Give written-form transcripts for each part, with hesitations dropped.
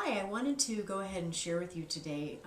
Hi, I wanted to go ahead and share with you today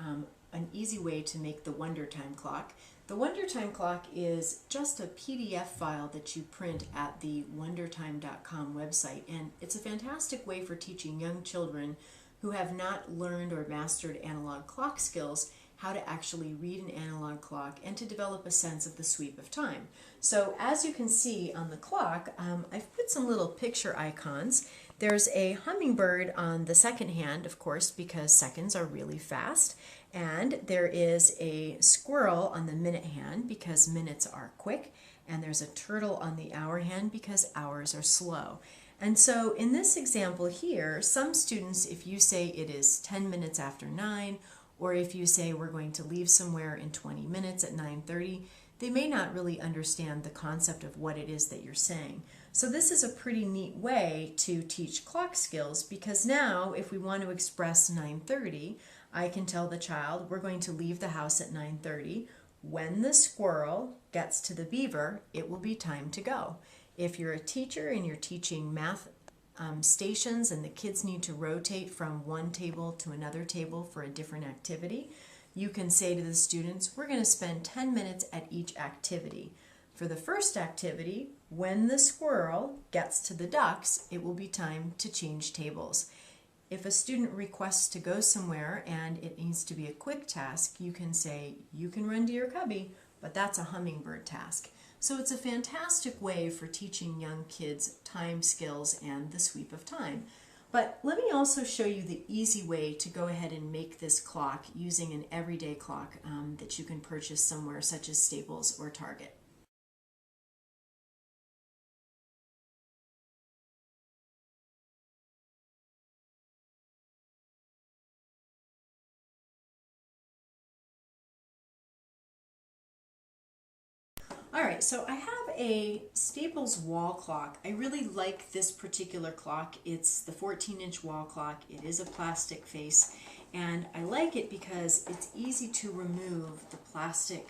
an easy way to make the Wondertime clock. The Wondertime clock is just a PDF file that you print at the wondertime.com website, and it's a fantastic way for teaching young children who have not learned or mastered analog clock skills how to actually read an analog clock and to develop a sense of the sweep of time. So as you can see on the clock, I've put some little picture icons. There's a hummingbird on the second hand, of course, because seconds are really fast. And there is a squirrel on the minute hand because minutes are quick. And there's a turtle on the hour hand because hours are slow. And so in this example here, some students, if you say it is 10 minutes after 9, or if you say we're going to leave somewhere in 20 minutes at 9:30, they may not really understand the concept of what it is that you're saying. So this is a pretty neat way to teach clock skills, because now if we want to express 9:30, I can tell the child we're going to leave the house at 9:30. When the squirrel gets to the beaver, it will be time to go. If you're a teacher and you're teaching math stations and the kids need to rotate from one table to another table for a different activity, you can say to the students, we're going to spend 10 minutes at each activity. For the first activity, when the squirrel gets to the ducks, it will be time to change tables. If a student requests to go somewhere and it needs to be a quick task, you can say, you can run to your cubby, but that's a hummingbird task. So it's a fantastic way for teaching young kids time skills and the sweep of time. But let me also show you the easy way to go ahead and make this clock using an everyday clock that you can purchase somewhere such as Staples or Target. Alright, so I have a Staples wall clock. I really like this particular clock. It's the 14-inch wall clock. It is a plastic face, and I like it because it's easy to remove the plastic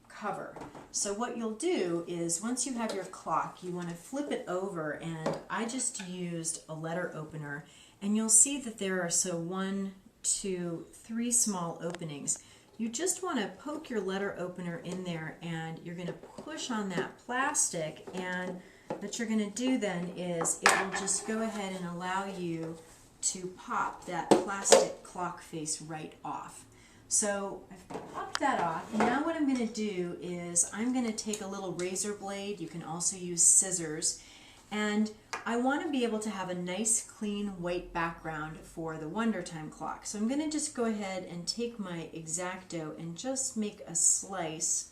cover. So what you'll do is, once you have your clock, you want to flip it over, and I just used a letter opener, and you'll see that there are 1, 2, 3 small openings. You just want to poke your letter opener in there, and you're going to push on that plastic, and what you're going to do then is it will just go ahead and allow you to pop that plastic clock face right off. So I've popped that off. Now what I'm going to do is I'm going to take a little razor blade. You can also use scissors. And I want to be able to have a nice clean white background for the Wondertime clock. So I'm going to just go ahead and take my X-Acto and just make a slice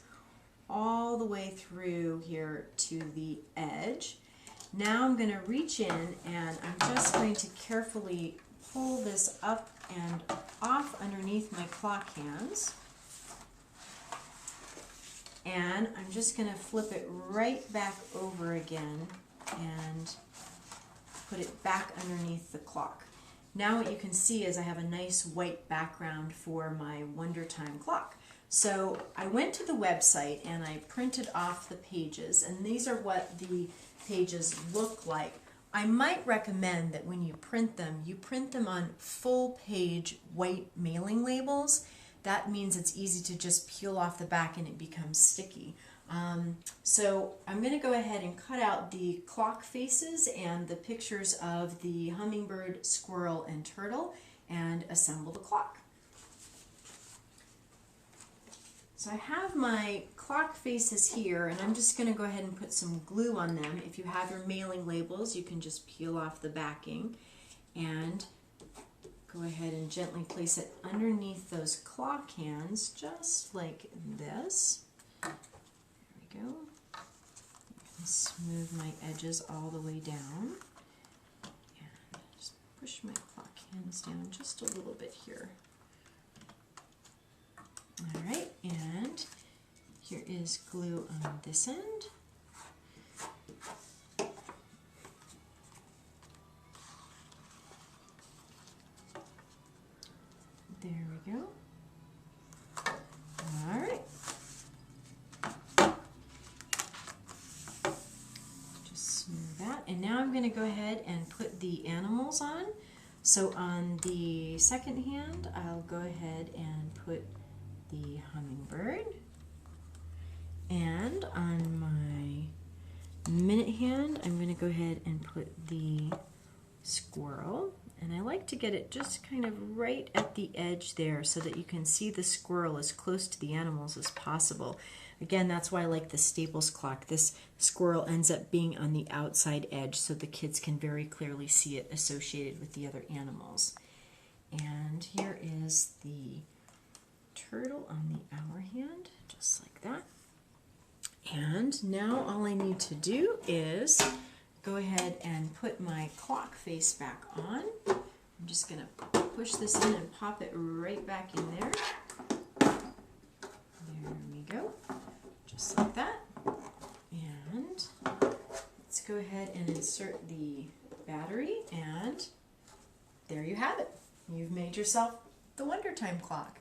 all the way through here to the edge. Now I'm going to reach in and I'm just going to carefully pull this up and off underneath my clock hands. And I'm just going to flip it right back over again and put it back underneath the clock. Now what you can see is I have a nice white background for my Wondertime clock. So I went to the website and I printed off the pages, and these are what the pages look like. I might recommend that when you print them on full page white mailing labels. That means it's easy to just peel off the back and it becomes sticky. So I'm going to go ahead and cut out the clock faces and the pictures of the hummingbird, squirrel, and turtle and assemble the clock. So I have my clock faces here, and I'm just going to go ahead and put some glue on them. If you have your mailing labels, you can just peel off the backing and go ahead and gently place it underneath those clock hands, just like this. There we go. Smooth my edges all the way down. And just push my clock hands down just a little bit here. Alright, and here is glue on this end. There we go. Alright. Just smooth that. And now I'm going to go ahead and put the animals on. So on the second hand, I'll go ahead and put the hummingbird. And on my minute hand, I'm going to go ahead and put the squirrel. And I like to get it just kind of right at the edge there so that you can see the squirrel as close to the animals as possible. Again, that's why I like the Staples clock. This squirrel ends up being on the outside edge so the kids can very clearly see it associated with the other animals. And here is the turtle on the hour hand, just like that. And now all I need to do is go ahead and put my clock face back on. I'm just going to push this in and pop it right back in there. There we go. Just like that. And let's go ahead and insert the battery, and there you have it. You've made yourself the Wondertime clock.